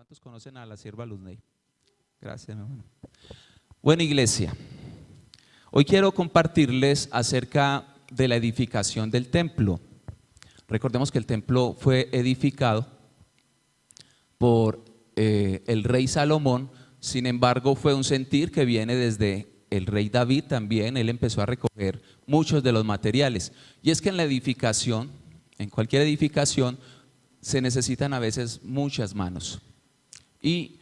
¿Cuántos conocen a la sierva Luzney? Gracias, mi hermano. Bueno, iglesia, hoy quiero compartirles acerca de la edificación del templo. Recordemos que el templo fue edificado por el rey Salomón. Sin embargo, fue un sentir que viene desde el rey David también. Él empezó a recoger muchos de los materiales. Y es que en la edificación, en cualquier edificación, se necesitan a veces muchas manos. Y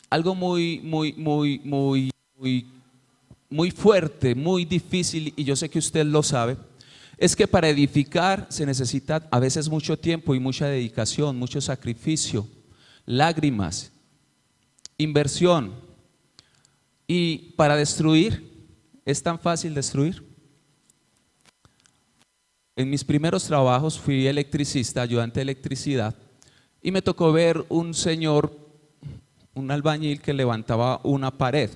algo muy fuerte, muy difícil, y yo sé que usted lo sabe, es que para edificar se necesita a veces mucho tiempo y mucha dedicación, mucho sacrificio, lágrimas, inversión. Y para destruir, ¿es tan fácil destruir? En mis primeros trabajos fui electricista, ayudante de electricidad, y me tocó ver un señor, un albañil que levantaba una pared.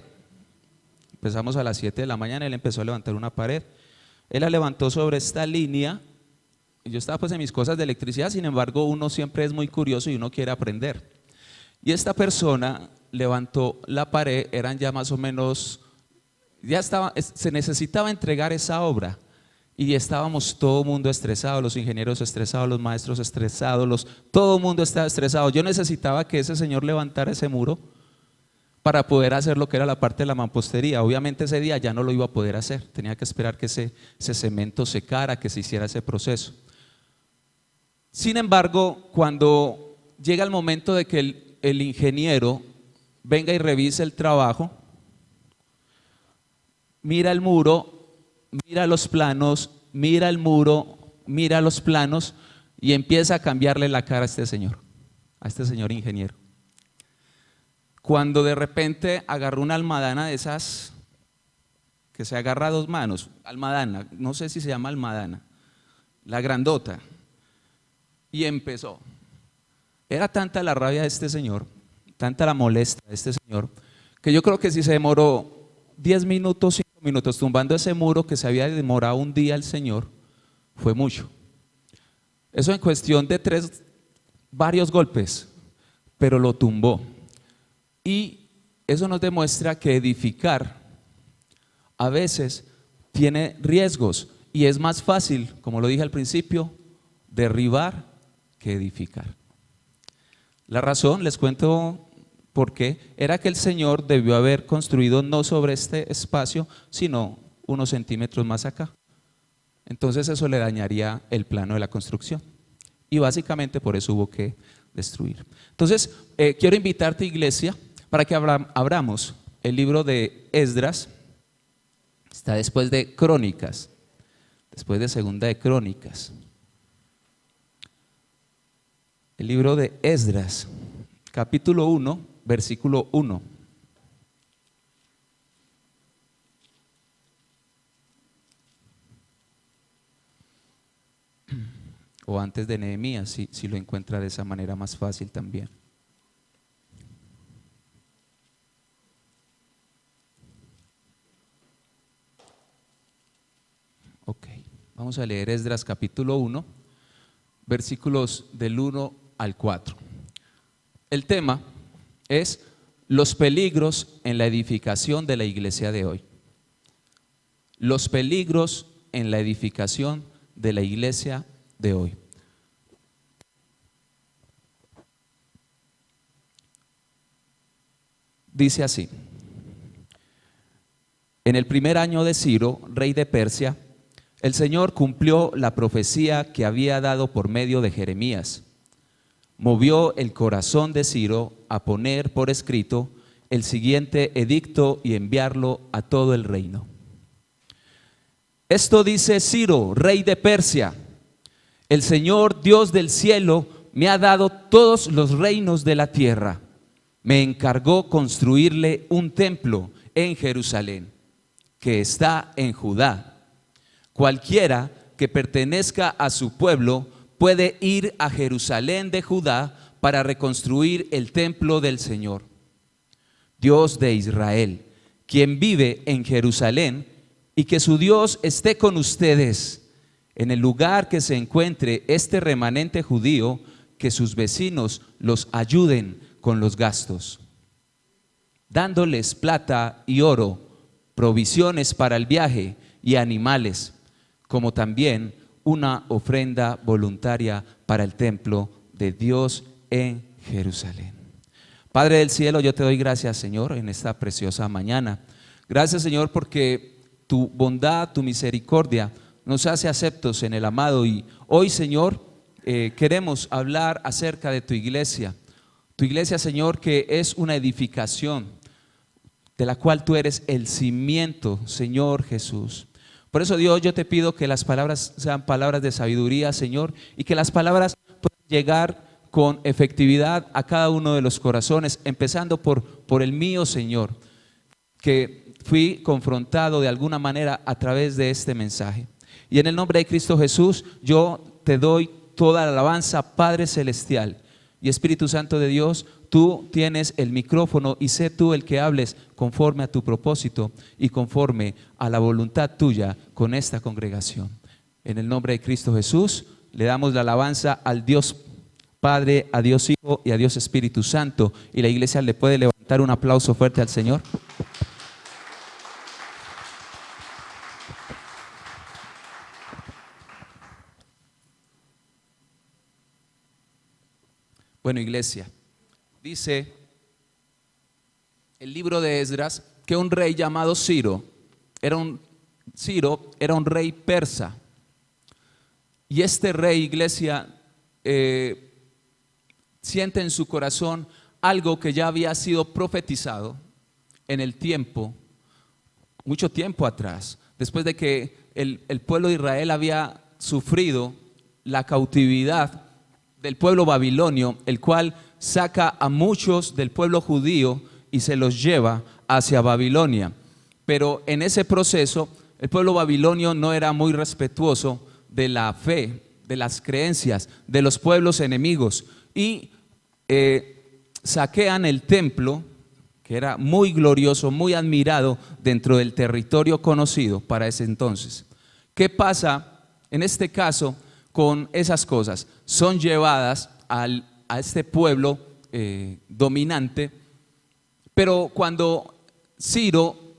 Empezamos a las 7 de la mañana, él empezó a levantar una pared. Él la levantó sobre esta línea, y yo estaba pues en mis cosas de electricidad. Sin embargo, uno siempre es muy curioso y uno quiere aprender. Y esta persona levantó la pared, eran ya más o menos, se necesitaba entregar esa obra. Y estábamos todo el mundo estresado, los ingenieros estresados, los maestros estresados, todo el mundo estaba estresado. Yo necesitaba que ese señor levantara ese muro para poder hacer lo que era la parte de la mampostería. Obviamente ese día ya no lo iba a poder hacer, tenía que esperar que ese cemento secara, que se hiciera ese proceso. Sin embargo, cuando llega el momento de que el ingeniero venga y revise el trabajo, mira el muro, mira los planos, mira el muro, mira los planos y empieza a cambiarle la cara a este señor ingeniero. Cuando de repente agarró una almadana de esas que se agarra a dos manos, almadana, no sé si se llama almadana, la grandota, y empezó. Era tanta la rabia de este señor, tanta la molestia de este señor, que yo creo que si se demoró 10 minutos, 5 minutos tumbando ese muro que se había demorado un día el señor, fue mucho. Eso en cuestión de varios golpes, pero lo tumbó. Y eso nos demuestra que edificar a veces tiene riesgos y es más fácil, como lo dije al principio, derribar que edificar. La razón, les cuento por qué, era que el Señor debió haber construido no sobre este espacio, sino unos centímetros más acá. Entonces eso le dañaría el plano de la construcción. Y básicamente por eso hubo que destruir. Entonces, quiero invitarte, iglesia, para que abramos el libro de Esdras. Está después de Crónicas, después de Segunda de Crónicas. El libro de Esdras, capítulo 1, versículo 1. O antes de Nehemías, si lo encuentra de esa manera más fácil también. Ok, vamos a leer Esdras capítulo 1, versículos del 1 al 4. El tema es los peligros en la edificación de la iglesia de hoy. Los peligros en la edificación de la iglesia de hoy. Dice así: en el primer año de Ciro, rey de Persia, el Señor cumplió la profecía que había dado por medio de Jeremías. Movió el corazón de Ciro a poner por escrito el siguiente edicto y enviarlo a todo el reino. Esto dice Ciro, rey de Persia: el Señor Dios del cielo me ha dado todos los reinos de la tierra. Me encargó construirle un templo en Jerusalén, que está en Judá. Cualquiera que pertenezca a su pueblo puede ir a Jerusalén de Judá para reconstruir el templo del Señor, Dios de Israel, quien vive en Jerusalén, y que su Dios esté con ustedes en el lugar que se encuentre este remanente judío que sus vecinos los ayuden con los gastos, dándoles plata y oro, provisiones para el viaje y animales, como también una ofrenda voluntaria para el templo de Dios en Jerusalén. Padre del cielo, yo te doy gracias, Señor, en esta preciosa mañana. Gracias, Señor, porque tu bondad, tu misericordia nos hace aceptos en el amado. Y hoy, Señor, queremos hablar acerca de tu iglesia. Tu iglesia, Señor, que es una edificación de la cual tú eres el cimiento, Señor Jesús. Por eso, Dios, yo te pido que las palabras sean palabras de sabiduría, Señor, y que las palabras puedan llegar con efectividad a cada uno de los corazones, empezando por el mío, Señor, que fui confrontado de alguna manera a través de este mensaje. Y en el nombre de Cristo Jesús, yo te doy toda la alabanza, Padre Celestial. Y Espíritu Santo de Dios, tú tienes el micrófono y sé tú el que hables conforme a tu propósito y conforme a la voluntad tuya con esta congregación. En el nombre de Cristo Jesús, le damos la alabanza al Dios Padre, a Dios Hijo y a Dios Espíritu Santo. Y la iglesia le puede levantar un aplauso fuerte al Señor. Bueno, iglesia, dice el libro de Esdras que un rey llamado Ciro era un rey persa. Y este rey, iglesia, siente en su corazón algo que ya había sido profetizado en el tiempo, mucho tiempo atrás, después de que el pueblo de Israel había sufrido la cautividad del pueblo babilonio, el cual saca a muchos del pueblo judío y se los lleva hacia Babilonia. Pero en ese proceso, el pueblo babilonio no era muy respetuoso de la fe, de las creencias, de los pueblos enemigos, y saquean el templo, que era muy glorioso, muy admirado dentro del territorio conocido para ese entonces. ¿Qué pasa en este caso con esas cosas? Son llevadas a este pueblo dominante, pero cuando Ciro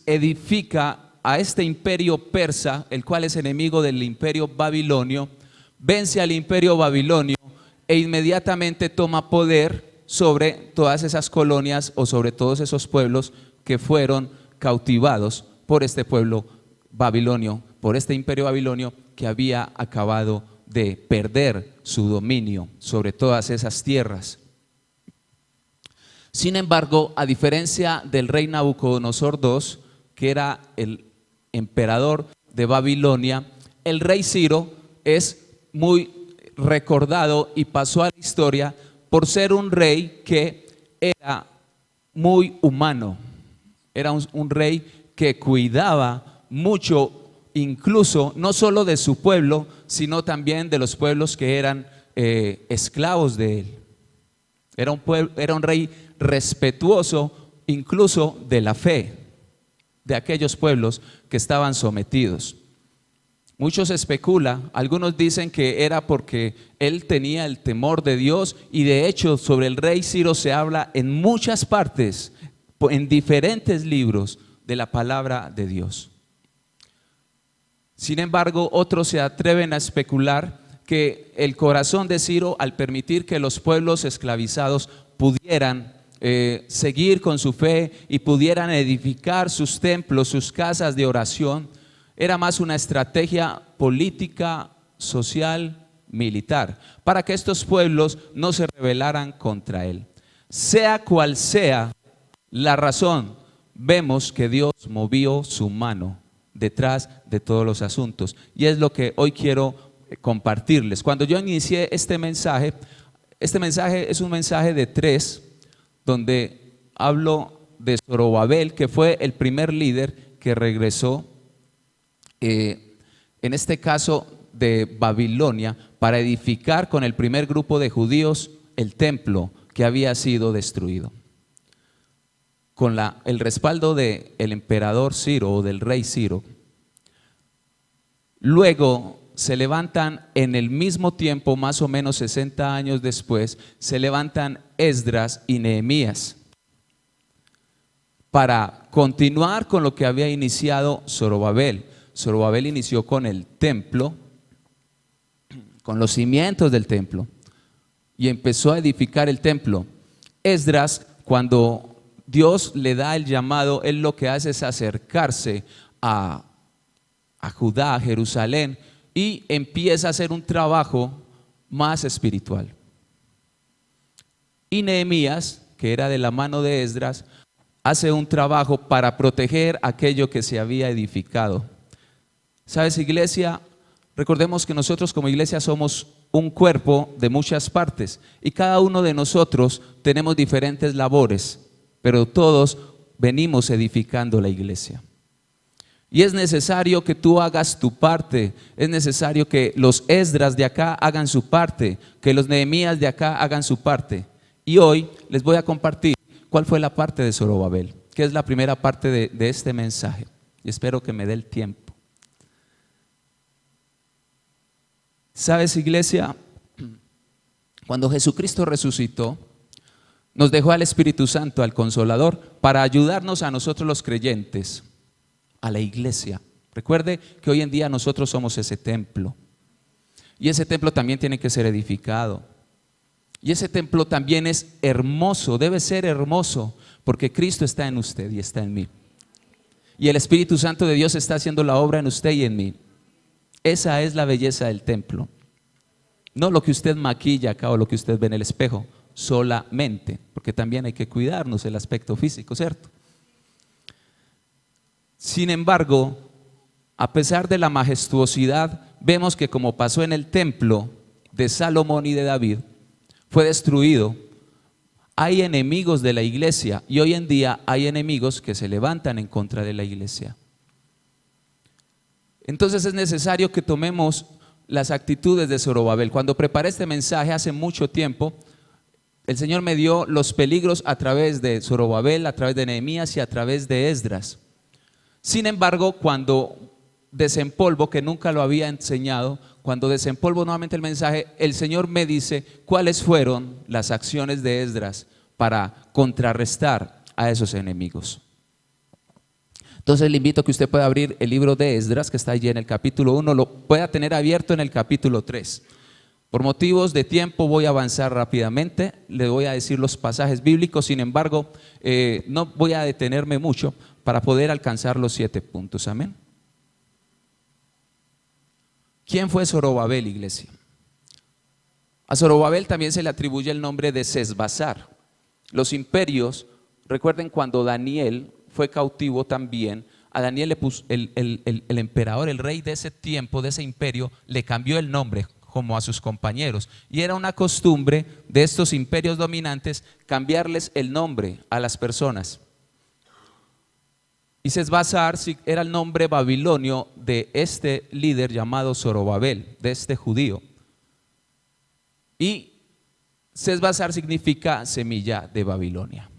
edifica a este imperio persa, el cual es enemigo del imperio babilonio, vence al imperio babilonio e inmediatamente toma poder sobre todas esas colonias o sobre todos esos pueblos que fueron cautivados por este pueblo babilonio, por este imperio babilonio que había acabado de perder su dominio sobre todas esas tierras. Sin embargo, a diferencia del rey Nabucodonosor II, que era el emperador de Babilonia, el rey Ciro es muy recordado y pasó a la historia por ser un rey que era muy humano. Era un rey que cuidaba mucho, incluso no solo de su pueblo, sino también de los pueblos que eran esclavos de él. Era un rey respetuoso incluso de la fe de aquellos pueblos que estaban sometidos. Muchos especulan, algunos dicen que era porque él tenía el temor de Dios, y de hecho sobre el rey Ciro se habla en muchas partes, en diferentes libros de la palabra de Dios. Sin embargo, otros se atreven a especular que el corazón de Ciro, al permitir que los pueblos esclavizados pudieran seguir con su fe y pudieran edificar sus templos, sus casas de oración, era más una estrategia política, social, militar, para que estos pueblos no se rebelaran contra él. Sea cual sea la razón, vemos que Dios movió su mano detrás de todos los asuntos, y es lo que hoy quiero compartirles. Cuando yo inicié este mensaje es un mensaje de 3, donde hablo de Zorobabel, que fue el primer líder que regresó, en este caso de Babilonia, para edificar con el primer grupo de judíos el templo que había sido destruido. Con el respaldo del emperador Ciro o del rey Ciro. Luego se levantan en el mismo tiempo, más o menos 60 años después, se levantan Esdras y Nehemías para continuar con lo que había iniciado Zorobabel. Zorobabel inició con el templo, con los cimientos del templo, y empezó a edificar el templo. Esdras, cuando Dios le da el llamado, él lo que hace es acercarse a Judá, a Jerusalén, y empieza a hacer un trabajo más espiritual. Y Nehemías, que era de la mano de Esdras, hace un trabajo para proteger aquello que se había edificado. ¿Sabes, iglesia? Recordemos que nosotros como iglesia somos un cuerpo de muchas partes y cada uno de nosotros tenemos diferentes labores, pero todos venimos edificando la iglesia. Y es necesario que tú hagas tu parte, es necesario que los Esdras de acá hagan su parte, que los Nehemías de acá hagan su parte. Y hoy les voy a compartir cuál fue la parte de Zorobabel, que es la primera parte de este mensaje. Y espero que me dé el tiempo. ¿Sabes, iglesia? Cuando Jesucristo resucitó, nos dejó al Espíritu Santo, al Consolador, para ayudarnos a nosotros los creyentes, a la iglesia. Recuerde que hoy en día nosotros somos ese templo. Y ese templo también tiene que ser edificado. Y ese templo también es hermoso, debe ser hermoso, porque Cristo está en usted y está en mí. Y el Espíritu Santo de Dios está haciendo la obra en usted y en mí. Esa es la belleza del templo. No lo que usted maquilla acá o lo que usted ve en el espejo solamente, porque también hay que cuidarnos el aspecto físico, ¿cierto? Sin embargo, a pesar de la majestuosidad, vemos que como pasó en el templo de Salomón y de David, fue destruido. Hay enemigos de la iglesia y hoy en día hay enemigos que se levantan en contra de la iglesia. Entonces es necesario que tomemos las actitudes de Zorobabel. Cuando preparé este mensaje hace mucho tiempo, el Señor me dio los peligros a través de Zorobabel, a través de Nehemías y a través de Esdras. Sin embargo, cuando desempolvo, que nunca lo había enseñado, cuando desempolvo nuevamente el mensaje, el Señor me dice cuáles fueron las acciones de Esdras para contrarrestar a esos enemigos. Entonces le invito a que usted pueda abrir el libro de Esdras, que está allí en el capítulo 1, lo pueda tener abierto en el capítulo 3. Por motivos de tiempo voy a avanzar rápidamente, le voy a decir los pasajes bíblicos, sin embargo, no voy a detenerme mucho para poder alcanzar los 7 puntos, amén. ¿Quién fue Zorobabel, iglesia? A Zorobabel también se le atribuye el nombre de Sesbazar. Los imperios, recuerden cuando Daniel fue cautivo también, a Daniel le puso el emperador, el rey de ese tiempo, de ese imperio, le cambió el nombre como a sus compañeros. Y era una costumbre de estos imperios dominantes cambiarles el nombre a las personas. Y Sesbazar era el nombre babilonio de este líder llamado Zorobabel, de este judío. Y Sesbazar significa semilla de Babilonia.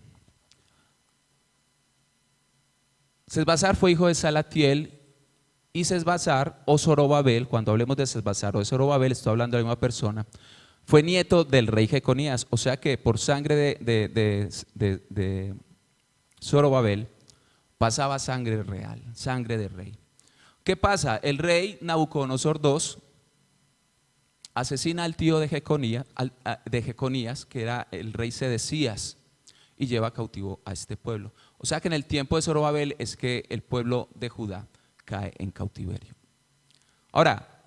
Sesbazar fue hijo de Salatiel y Sesbazar o Zorobabel, cuando hablemos de Sesbazar o de Zorobabel, estoy hablando de la misma persona, fue nieto del rey Jeconías, o sea que por sangre de Zorobabel pasaba sangre real, sangre de rey. ¿Qué pasa? El rey Nabucodonosor II asesina al tío de Jeconías, que era el rey Sedecías, y lleva cautivo a este pueblo. O sea que en el tiempo de Zorobabel es que el pueblo de Judá cae en cautiverio. Ahora,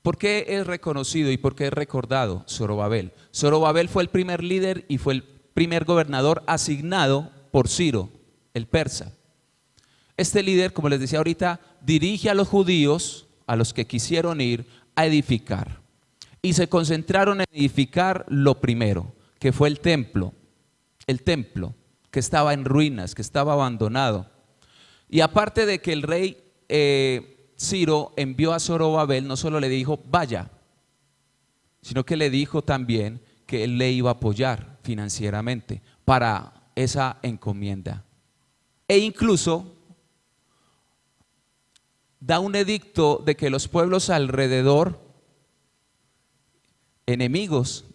¿por qué es reconocido y por qué es recordado Zorobabel? Zorobabel fue el primer líder y fue el primer gobernador asignado por Ciro, el persa. Este líder, como les decía ahorita, dirige a los judíos, a los que quisieron ir a edificar. Y se concentraron en edificar lo primero, que fue el templo que estaba en ruinas, que estaba abandonado. Y aparte de que el rey Ciro envió a Zorobabel, no solo le dijo vaya, sino que le dijo también que él le iba a apoyar financieramente para esa encomienda. E incluso da un edicto de que los pueblos alrededor, enemigos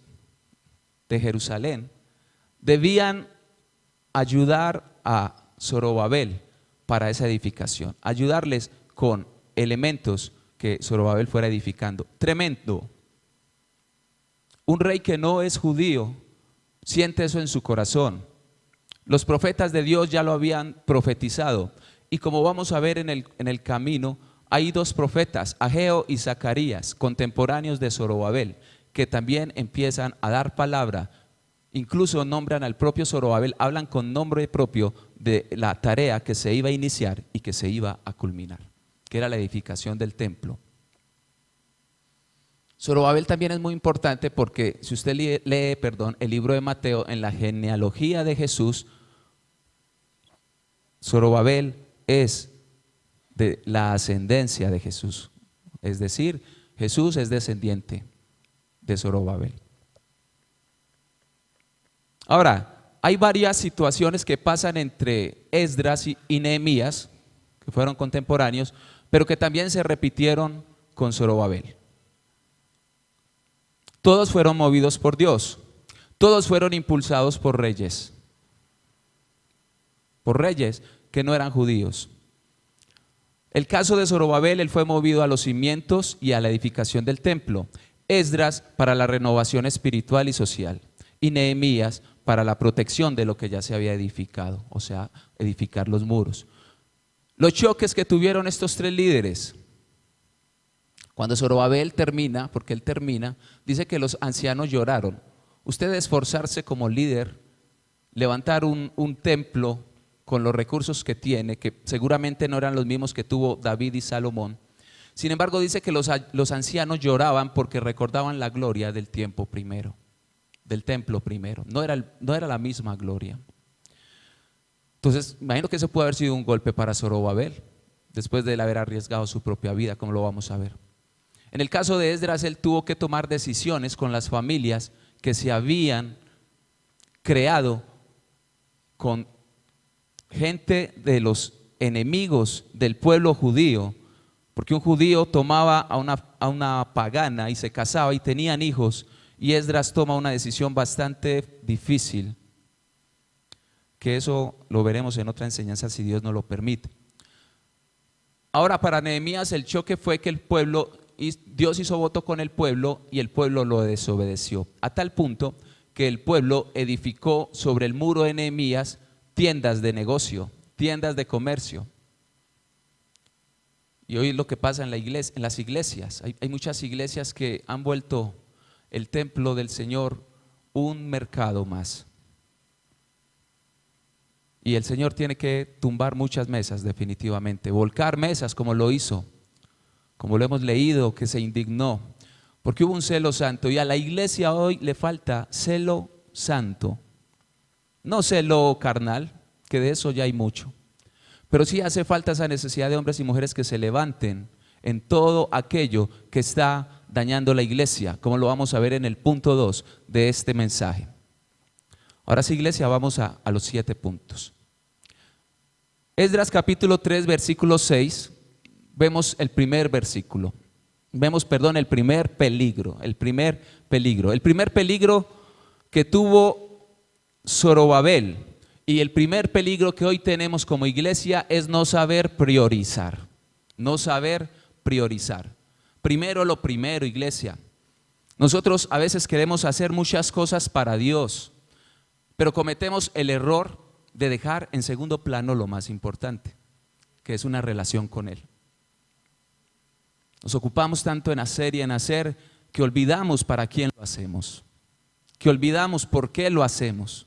de Jerusalén, debían ayudar a Zorobabel para esa edificación, ayudarles con elementos que Zorobabel fuera edificando. Tremendo. Un rey que no es judío siente eso en su corazón. Los profetas de Dios ya lo habían profetizado, y como vamos a ver en el camino, hay dos profetas, Ageo y Zacarías, contemporáneos de Zorobabel, que también empiezan a dar palabra. Incluso nombran al propio Zorobabel, hablan con nombre propio de la tarea que se iba a iniciar y que se iba a culminar, que era la edificación del templo. Zorobabel también es muy importante porque si usted lee el libro de Mateo, en la genealogía de Jesús, Zorobabel es de la ascendencia de Jesús, es decir, Jesús es descendiente de Zorobabel. Ahora, hay varias situaciones que pasan entre Esdras y Nehemías, que fueron contemporáneos, pero que también se repitieron con Zorobabel. Todos fueron movidos por Dios, todos fueron impulsados por reyes que no eran judíos. El caso de Zorobabel, él fue movido a los cimientos y a la edificación del templo. Esdras para la renovación espiritual y social, y Nehemías para la protección de lo que ya se había edificado, o sea, edificar los muros. Los choques que tuvieron estos tres líderes, cuando Zorobabel termina, porque él termina, dice que los ancianos lloraron. Usted esforzarse como líder, levantar un templo con los recursos que tiene, que seguramente no eran los mismos que tuvo David y Salomón. Sin embargo, dice que los ancianos lloraban porque recordaban la gloria del tiempo primero, del templo primero. No era la misma gloria. Entonces, imagino que eso puede haber sido un golpe para Zorobabel, después de él haber arriesgado su propia vida, como lo vamos a ver. En el caso de Esdras, él tuvo que tomar decisiones con las familias que se habían creado con gente de los enemigos del pueblo judío, porque un judío tomaba a una pagana y se casaba y tenían hijos, y Esdras toma una decisión bastante difícil, que eso lo veremos en otra enseñanza si Dios nos lo permite. Ahora, para Nehemías el choque fue que Dios hizo voto con el pueblo y el pueblo lo desobedeció, a tal punto que el pueblo edificó sobre el muro de Nehemías tiendas de negocio, tiendas de comercio. Y hoy lo que pasa en las iglesias, hay muchas iglesias que han vuelto el templo del Señor un mercado más. Y el Señor tiene que tumbar muchas mesas definitivamente, volcar mesas como lo hizo, como lo hemos leído, que se indignó, porque hubo un celo santo, y a la iglesia hoy le falta celo santo, no celo carnal, que de eso ya hay mucho, pero sí hace falta esa necesidad de hombres y mujeres que se levanten en todo aquello que está dañando la iglesia, como lo vamos a ver en el punto 2 de este mensaje. Ahora sí, iglesia, vamos a los 7 puntos. Esdras capítulo 3, versículo 6, vemos el primer versículo. El primer peligro. El primer peligro que tuvo Zorobabel y el primer peligro que hoy tenemos como iglesia es no saber priorizar. No saber priorizar. Primero lo primero, iglesia. Nosotros a veces queremos hacer muchas cosas para Dios, pero cometemos el error de dejar en segundo plano lo más importante, que es una relación con Él. Nos ocupamos tanto en hacer y en hacer que olvidamos para quién lo hacemos, que olvidamos por qué lo hacemos.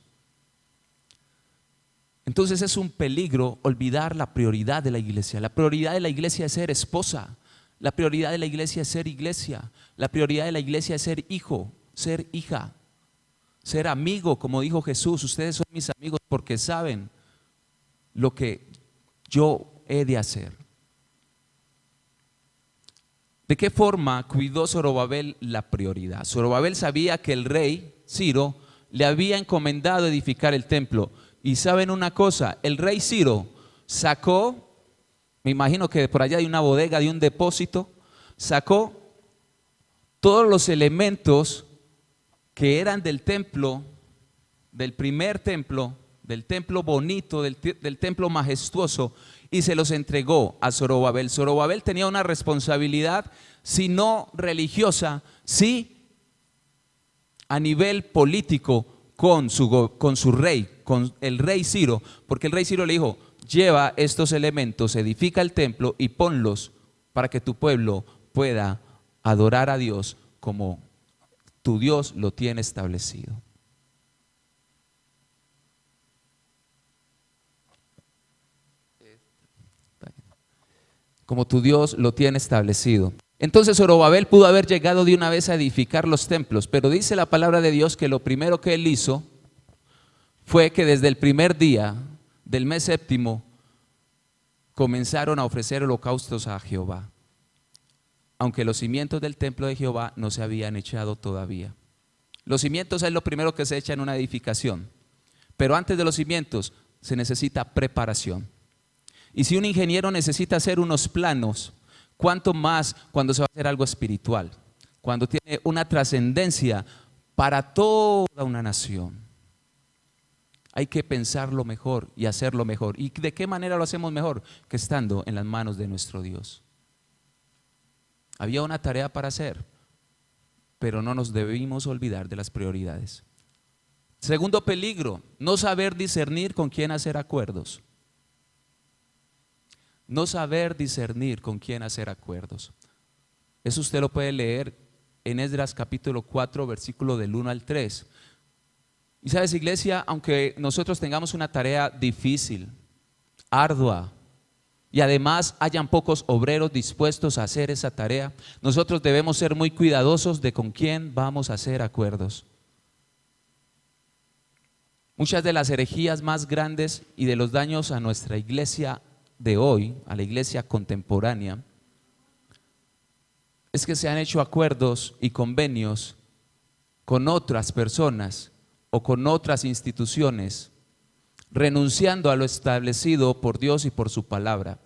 Entonces es un peligro olvidar la prioridad de la iglesia. La prioridad de la iglesia es ser esposa, la prioridad de la iglesia es ser iglesia, la prioridad de la iglesia es ser hijo, ser hija, ser amigo, como dijo Jesús. Ustedes son mis amigos porque saben lo que yo he de hacer. ¿De qué forma cuidó Zorobabel la prioridad? Zorobabel sabía que el rey Ciro le había encomendado edificar el templo. Y saben una cosa, el rey Ciro sacó me imagino que por allá hay una bodega, de un depósito, sacó todos los elementos que eran del templo, del primer templo, del templo bonito, del templo majestuoso, y se los entregó a Zorobabel. Zorobabel tenía una responsabilidad, si no religiosa, sí a nivel político con su rey, con el rey Ciro, porque el rey Ciro le dijo: lleva estos elementos, edifica el templo y ponlos para que tu pueblo pueda adorar a Dios como tu Dios lo tiene establecido. Como tu Dios lo tiene establecido. Entonces Zorobabel pudo haber llegado de una vez a edificar los templos, pero dice la palabra de Dios que lo primero que él hizo fue que desde el primer día del mes séptimo comenzaron a ofrecer holocaustos a Jehová, aunque los cimientos del templo de Jehová no se habían echado todavía. Los cimientos es lo primero que se echa en una edificación, pero antes de los cimientos se necesita preparación. Y si un ingeniero necesita hacer unos planos, ¿cuánto más cuando se va a hacer algo espiritual? Cuando tiene una trascendencia para toda una nación. Hay que pensarlo mejor y hacerlo mejor. ¿Y de qué manera lo hacemos mejor? Que estando en las manos de nuestro Dios. Había una tarea para hacer, pero no nos debimos olvidar de las prioridades. Segundo peligro, no saber discernir con quién hacer acuerdos. No saber discernir con quién hacer acuerdos. Eso usted lo puede leer en Esdras capítulo 4, versículo del 1 al 3. Y sabes, iglesia, aunque nosotros tengamos una tarea difícil, ardua, y además hayan pocos obreros dispuestos a hacer esa tarea, nosotros debemos ser muy cuidadosos de con quién vamos a hacer acuerdos. Muchas de las herejías más grandes y de los daños a nuestra iglesia de hoy, a la iglesia contemporánea, es que se han hecho acuerdos y convenios con otras personas o con otras instituciones, renunciando a lo establecido por Dios y por su palabra.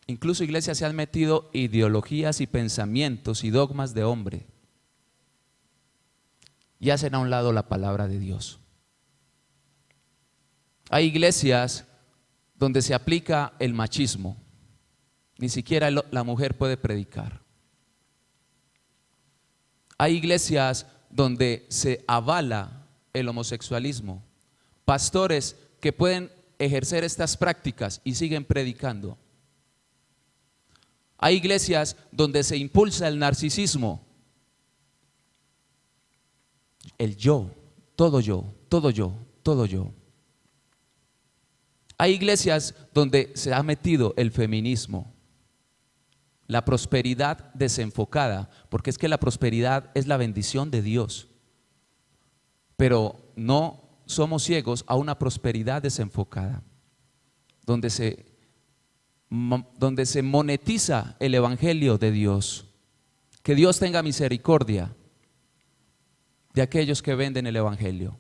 Incluso iglesias se han metido ideologías y pensamientos y dogmas de hombre y hacen a un lado la palabra de Dios. Hay iglesias donde se aplica el machismo, ni siquiera la mujer puede predicar. Hay iglesias donde se avala el homosexualismo, pastores que pueden ejercer estas prácticas y siguen predicando. Hay iglesias donde se impulsa el narcisismo, el yo, todo yo, todo yo, todo yo. Hay iglesias donde se ha metido el feminismo, la prosperidad desenfocada, porque es que la prosperidad es la bendición de Dios, pero no somos ciegos a una prosperidad desenfocada, donde se monetiza el evangelio de Dios. Que Dios tenga misericordia de aquellos que venden el evangelio.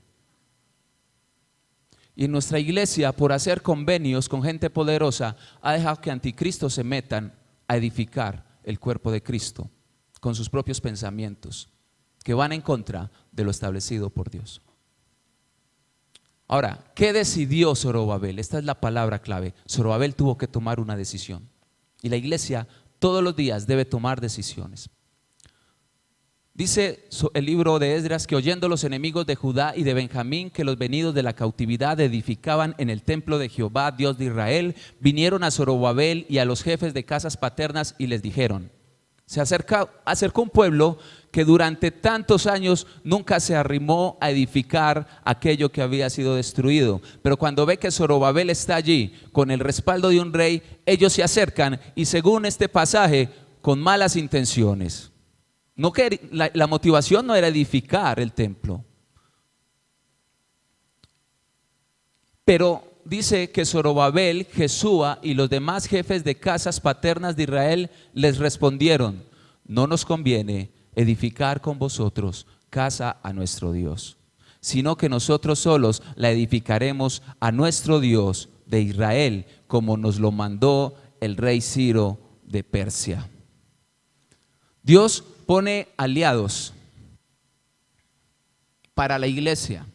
Y en nuestra iglesia, por hacer convenios con gente poderosa, ha dejado que anticristos se metan a edificar el cuerpo de Cristo con sus propios pensamientos, que van en contra de lo establecido por Dios. Ahora, ¿qué decidió Zorobabel? Esta es la palabra clave. Zorobabel tuvo que tomar una decisión. Y la iglesia todos los días debe tomar decisiones. Dice el libro de Esdras que oyendo los enemigos de Judá y de Benjamín que los venidos de la cautividad edificaban en el templo de Jehová, Dios de Israel, vinieron a Zorobabel y a los jefes de casas paternas y les dijeron: se acercó un pueblo que durante tantos años nunca se arrimó a edificar aquello que había sido destruido, pero cuando ve que Zorobabel está allí con el respaldo de un rey, ellos se acercan y según este pasaje, con malas intenciones. No, que la motivación no era edificar el templo, pero dice que Zorobabel, Jesúa y los demás jefes de casas paternas de Israel les respondieron: no nos conviene edificar con vosotros casa a nuestro Dios, sino que nosotros solos la edificaremos a nuestro Dios de Israel, como nos lo mandó el rey Ciro de Persia. Dios pone aliados para la iglesia,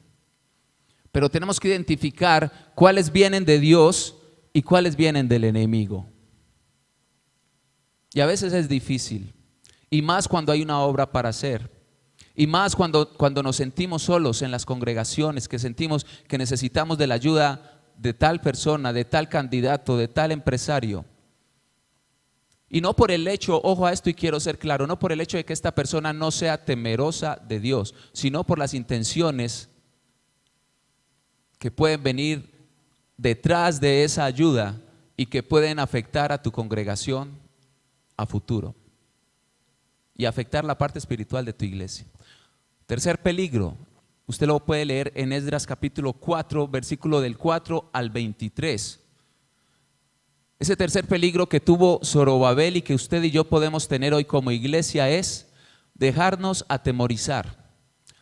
pero tenemos que identificar cuáles vienen de Dios y cuáles vienen del enemigo. Y a veces es difícil, y más cuando hay una obra para hacer, y más cuando nos sentimos solos en las congregaciones, que sentimos que necesitamos de la ayuda de tal persona, de tal candidato, de tal empresario. Y no por el hecho, ojo a esto y quiero ser claro, no por el hecho de que esta persona no sea temerosa de Dios, sino por las intenciones que pueden venir detrás de esa ayuda y que pueden afectar a tu congregación a futuro y afectar la parte espiritual de tu iglesia. Tercer peligro, usted lo puede leer en Esdras capítulo 4, versículo del 4 al 23. Ese tercer peligro que tuvo Zorobabel y que usted y yo podemos tener hoy como iglesia es dejarnos atemorizar,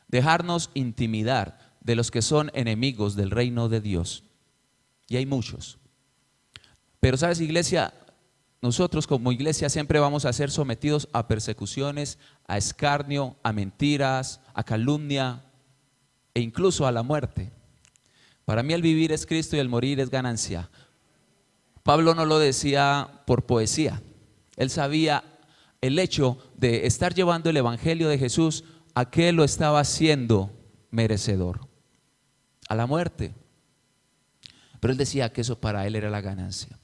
dejarnos intimidar de los que son enemigos del reino de Dios. Y hay muchos. Pero sabes, iglesia, nosotros como iglesia siempre vamos a ser sometidos a persecuciones, a escarnio, a mentiras, a calumnia e incluso a la muerte. Para mí el vivir es Cristo y el morir es ganancia. Pablo no lo decía por poesía. Él sabía el hecho de estar llevando el evangelio de Jesús, a qué lo estaba haciendo merecedor, a la muerte. Pero él decía que eso para él era la ganancia.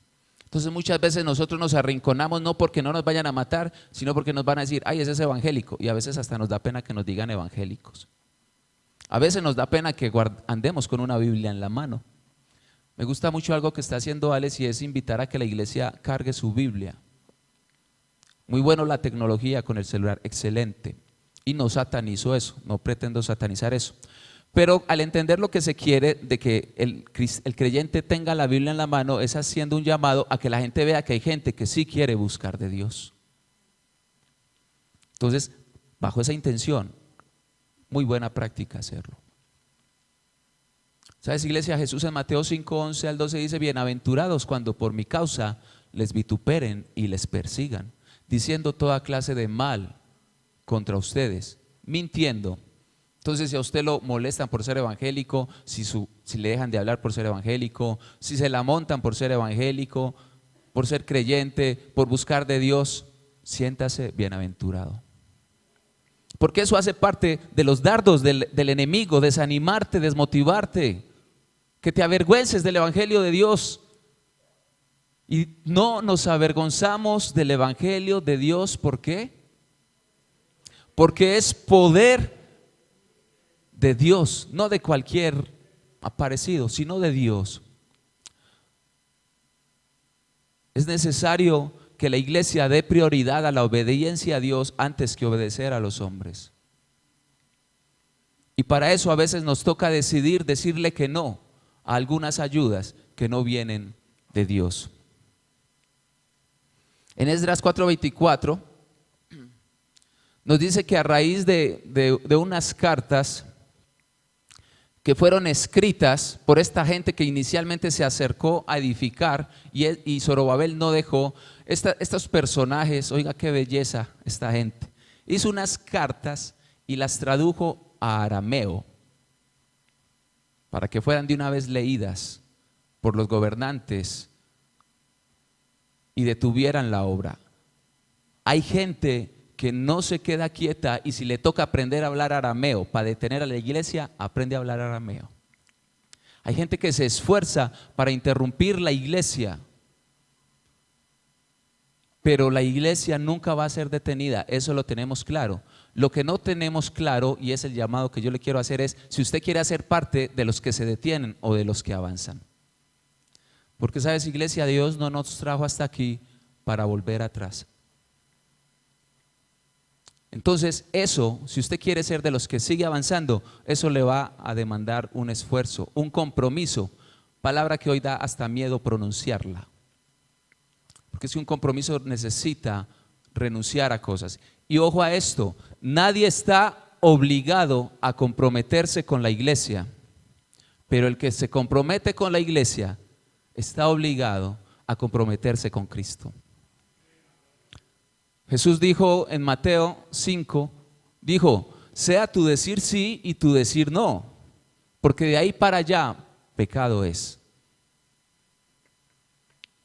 Entonces muchas veces nosotros nos arrinconamos no porque no nos vayan a matar, sino porque nos van a decir, ay, ese es evangélico. Y a veces hasta nos da pena que nos digan evangélicos. A veces nos da pena que andemos con una Biblia en la mano. Me gusta mucho algo que está haciendo Alex y es invitar a que la iglesia cargue su Biblia. Muy bueno la tecnología con el celular, excelente. Y no satanizo eso, no pretendo satanizar eso. Pero al entender lo que se quiere de que el creyente tenga la Biblia en la mano, es haciendo un llamado a que la gente vea que hay gente que sí quiere buscar de Dios. Entonces, bajo esa intención, muy buena práctica hacerlo. ¿Sabes, iglesia? Jesús en Mateo 5, 11 al 12 dice, bienaventurados cuando por mi causa les vituperen y les persigan, diciendo toda clase de mal contra ustedes, mintiendo. Entonces, si a usted lo molestan por ser evangélico, si le dejan de hablar por ser evangélico, si se la montan por ser evangélico, por ser creyente, por buscar de Dios, siéntase bienaventurado. Porque eso hace parte de los dardos del enemigo, desanimarte, desmotivarte, que te avergüences del evangelio de Dios. Y no nos avergonzamos del evangelio de Dios, ¿por qué? Porque es poder de Dios, no de cualquier aparecido, sino de Dios. Es necesario que la iglesia dé prioridad a la obediencia a Dios antes que obedecer a los hombres. Y para eso a veces nos toca decirle que no a algunas ayudas que no vienen de Dios. En Esdras 4:24 nos dice que a raíz de unas cartas que fueron escritas por esta gente que inicialmente se acercó a edificar y Zorobabel no dejó, estos personajes, oiga qué belleza esta gente, hizo unas cartas y las tradujo a arameo para que fueran de una vez leídas por los gobernantes y detuvieran la obra. Hay gente que no se queda quieta y si le toca aprender a hablar arameo para detener a la iglesia, aprende a hablar arameo. Hay gente que se esfuerza para interrumpir la iglesia, pero la iglesia nunca va a ser detenida, eso lo tenemos claro. Lo que no tenemos claro, y es el llamado que yo le quiero hacer, es si usted quiere hacer parte de los que se detienen o de los que avanzan. Porque sabes, iglesia, Dios no nos trajo hasta aquí para volver atrás. Entonces eso, si usted quiere ser de los que sigue avanzando, eso le va a demandar un esfuerzo, un compromiso, palabra que hoy da hasta miedo pronunciarla. Porque si un compromiso necesita renunciar a cosas. Y ojo a esto, nadie está obligado a comprometerse con la iglesia, pero el que se compromete con la iglesia está obligado a comprometerse con Cristo. Jesús dijo en Mateo 5, dijo, sea tu decir sí y tu decir no, porque de ahí para allá pecado es.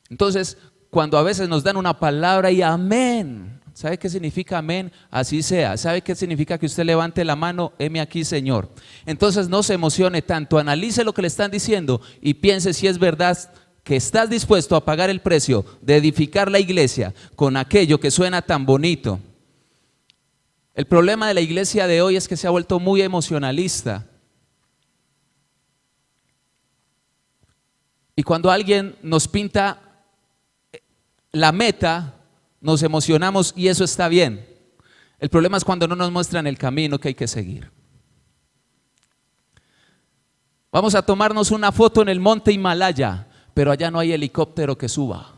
Entonces, cuando a veces nos dan una palabra y amén, ¿sabe qué significa amén? Así sea. ¿Sabe qué significa que usted levante la mano? Heme aquí, Señor. Entonces no se emocione tanto, analice lo que le están diciendo y piense si es verdad que estás dispuesto a pagar el precio de edificar la iglesia con aquello que suena tan bonito. El problema de la iglesia de hoy es que se ha vuelto muy emocionalista. Y cuando alguien nos pinta la meta, nos emocionamos y eso está bien. El problema es cuando no nos muestran el camino que hay que seguir. Vamos a tomarnos una foto en el monte Himalaya, pero allá no hay helicóptero que suba.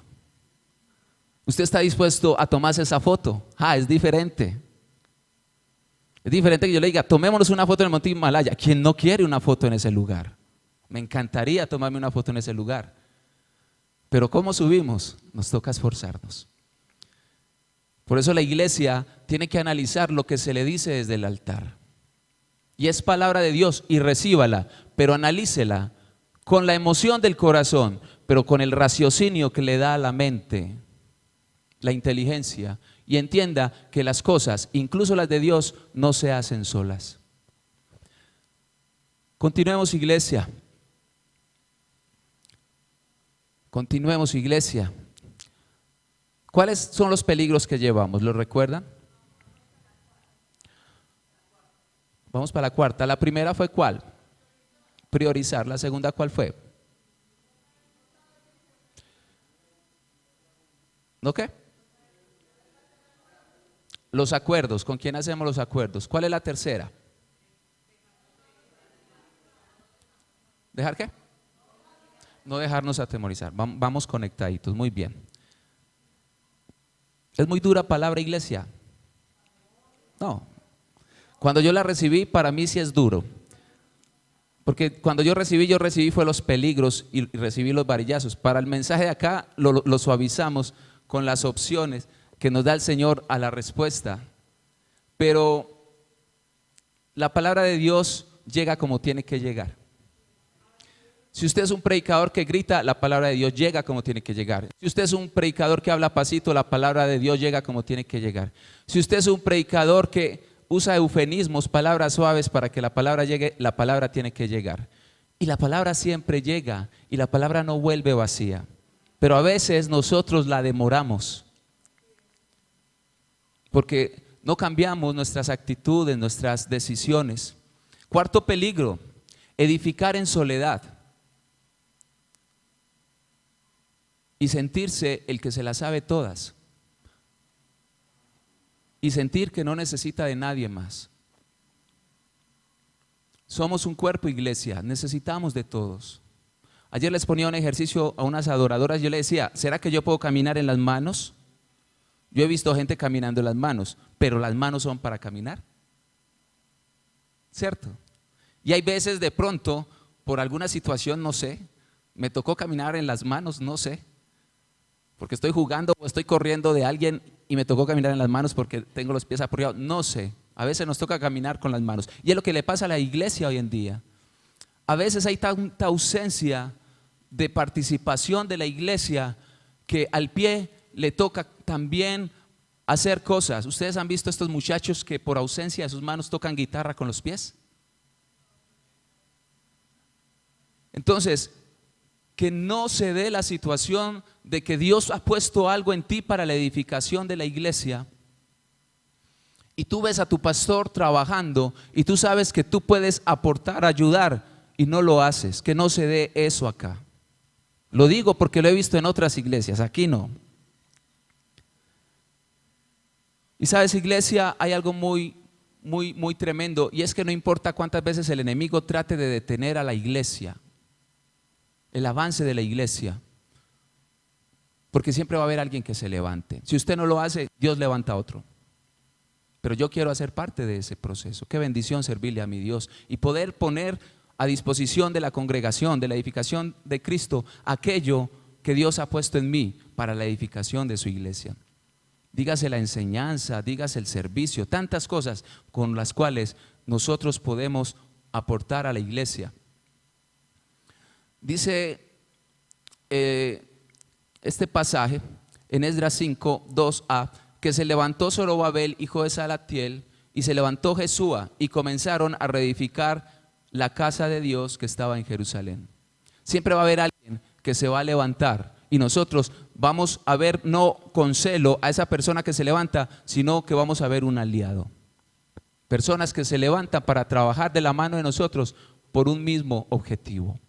¿Usted está dispuesto a tomarse esa foto? Es diferente. Es diferente que yo le diga, tomémonos una foto en el monte Himalaya. ¿Quién no quiere una foto en ese lugar? Me encantaría tomarme una foto en ese lugar. Pero ¿cómo subimos? Nos toca esforzarnos. Por eso la iglesia tiene que analizar lo que se le dice desde el altar. Y es palabra de Dios y recíbala, pero analícela con la emoción del corazón, pero con el raciocinio que le da a la mente, la inteligencia, y entienda que las cosas, incluso las de Dios, no se hacen solas. Continuemos, iglesia. Continuemos, iglesia. ¿Cuáles son los peligros que llevamos? ¿Lo recuerdan? Vamos para la cuarta. La primera fue ¿cuál? Priorizar. La segunda ¿cuál fue? ¿No qué? Los acuerdos. ¿Con quién hacemos los acuerdos? ¿Cuál es la tercera? ¿Dejar qué? No dejarnos atemorizar. Vamos conectaditos. Muy bien. ¿Es muy dura palabra, iglesia? No. Cuando yo la recibí, para mí sí es duro. Porque cuando yo recibí fue los peligros y recibí los varillazos. Para el mensaje de acá lo suavizamos con las opciones que nos da el Señor a la respuesta. Pero la palabra de Dios llega como tiene que llegar. Si usted es un predicador que grita, la palabra de Dios llega como tiene que llegar. Si usted es un predicador que habla pasito, la palabra de Dios llega como tiene que llegar. Si usted es un predicador que usa eufemismos, palabras suaves para que la palabra llegue, la palabra tiene que llegar. Y la palabra siempre llega y la palabra no vuelve vacía. Pero a veces nosotros la demoramos porque no cambiamos nuestras actitudes, nuestras decisiones. Cuarto peligro, edificar en soledad y sentirse el que se las sabe todas y sentir que no necesita de nadie más. Somos un cuerpo, iglesia, necesitamos de todos. Ayer les ponía un ejercicio a unas adoradoras, yo les decía, ¿será que yo puedo caminar en las manos? Yo he visto gente caminando en las manos, pero las manos son para caminar, ¿cierto? Y hay veces de pronto, por alguna situación, no sé, me tocó caminar en las manos, no sé, porque estoy jugando o estoy corriendo de alguien y me tocó caminar en las manos porque tengo los pies apoyados, no sé. A veces nos toca caminar con las manos. Y es lo que le pasa a la iglesia hoy en día. A veces hay tanta ausencia de participación de la iglesia que al pie le toca también hacer cosas. ¿Ustedes han visto estos muchachos que por ausencia de sus manos tocan guitarra con los pies? Entonces, que no se dé la situación de que Dios ha puesto algo en ti para la edificación de la iglesia y tú ves a tu pastor trabajando y tú sabes que tú puedes aportar, ayudar y no lo haces. Que no se dé eso acá. Lo digo porque lo he visto en otras iglesias, aquí no. Y sabes, iglesia, hay algo muy tremendo, y es que no importa cuántas veces el enemigo trate de detener a la iglesia, el avance de la iglesia, porque siempre va a haber alguien que se levante. Si usted no lo hace, Dios levanta a otro. Pero yo quiero hacer parte de ese proceso. Qué bendición servirle a mi Dios y poder poner a disposición de la congregación, de la edificación de Cristo, aquello que Dios ha puesto en mí para la edificación de su iglesia. Dígase la enseñanza, dígase el servicio, tantas cosas con las cuales nosotros podemos aportar a la iglesia. Dice este pasaje en Esdras 5, 2a, que se levantó Zorobabel, hijo de Salatiel, y se levantó Jesúa, y comenzaron a reedificar la casa de Dios que estaba en Jerusalén. Siempre va a haber alguien que se va a levantar, y nosotros vamos a ver no con celo a esa persona que se levanta, sino que vamos a ver un aliado. Personas que se levantan para trabajar de la mano de nosotros por un mismo objetivo.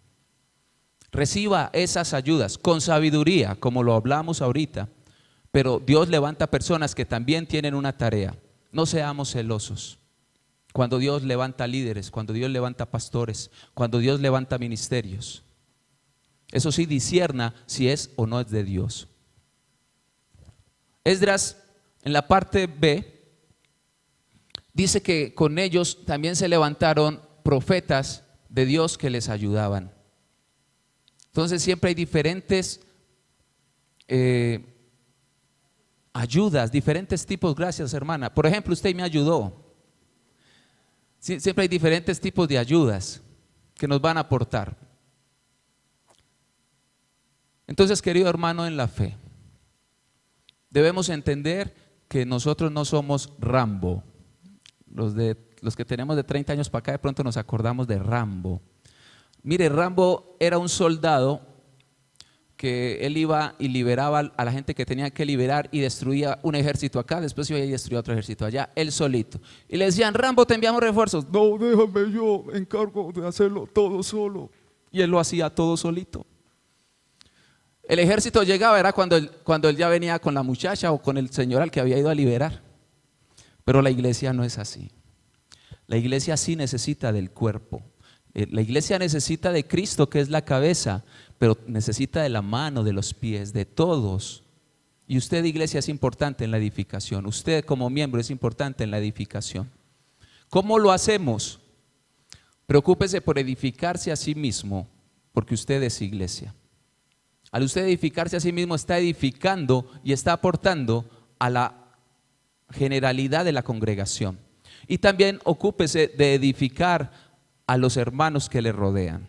Reciba esas ayudas con sabiduría, como lo hablamos ahorita, pero Dios levanta personas que también tienen una tarea. No seamos celosos. Cuando Dios levanta líderes, cuando Dios levanta pastores, cuando Dios levanta ministerios, eso sí, discierna si es o no es de Dios. Esdras, en la parte B, dice que con ellos también se levantaron profetas de Dios que les ayudaban. Entonces siempre hay diferentes ayudas, diferentes tipos. Gracias, hermana. Por ejemplo, usted me ayudó. Siempre hay diferentes tipos de ayudas que nos van a aportar. Entonces, querido hermano en la fe, debemos entender que nosotros no somos Rambo. Los que tenemos de 30 años para acá de pronto nos acordamos de Rambo. Mire, Rambo era un soldado que él iba y liberaba a la gente que tenía que liberar y destruía un ejército acá, después iba y destruía otro ejército allá, él solito. Y le decían, Rambo, te enviamos refuerzos. No, déjame, yo me encargo de hacerlo todo solo. Y él lo hacía todo solito. El ejército llegaba, era cuando él ya venía con la muchacha o con el señor al que había ido a liberar. Pero la iglesia no es así. La iglesia sí necesita del cuerpo. La iglesia necesita de Cristo, que es la cabeza, pero necesita de la mano, de los pies, de todos. Y usted, iglesia, es importante en la edificación. Usted como miembro es importante en la edificación. ¿Cómo lo hacemos? Preocúpese por edificarse a sí mismo, porque usted es iglesia. Al usted edificarse a sí mismo, está edificando y está aportando a la generalidad de la congregación. Y también ocúpese de edificar a los hermanos que le rodean.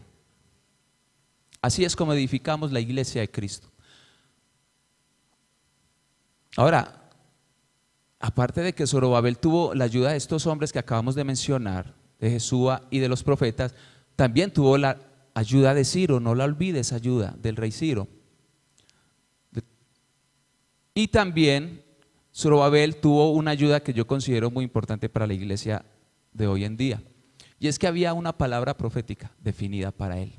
Así es como edificamos la iglesia de Cristo. Ahora, aparte de que Zorobabel tuvo la ayuda de estos hombres que acabamos de mencionar, de Jesúa y de los profetas, también tuvo la ayuda de Ciro. No la olvides, ayuda del rey Ciro. Y también Zorobabel tuvo una ayuda que yo considero muy importante para la iglesia de hoy en día. Y es que había una palabra profética definida para él.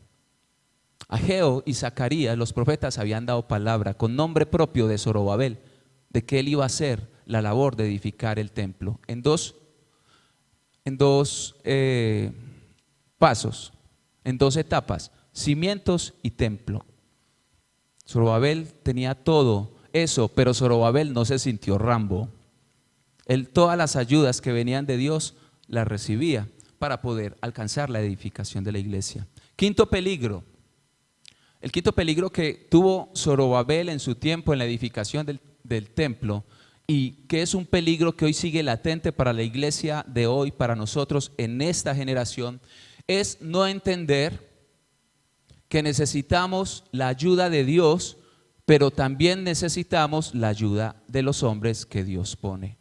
Ageo y Zacarías, los profetas, habían dado palabra con nombre propio de Zorobabel, de que él iba a hacer la labor de edificar el templo en dos pasos, en dos etapas: cimientos y templo. Zorobabel tenía todo eso, pero Zorobabel no se sintió Rambo. Él todas las ayudas que venían de Dios las recibía para poder alcanzar la edificación de la iglesia. Quinto peligro. El quinto peligro que tuvo Zorobabel en su tiempo en la edificación del templo, y que es un peligro que hoy sigue latente para la iglesia de hoy, para nosotros en esta generación, es no entender que necesitamos la ayuda de Dios, pero también necesitamos la ayuda de los hombres que Dios pone.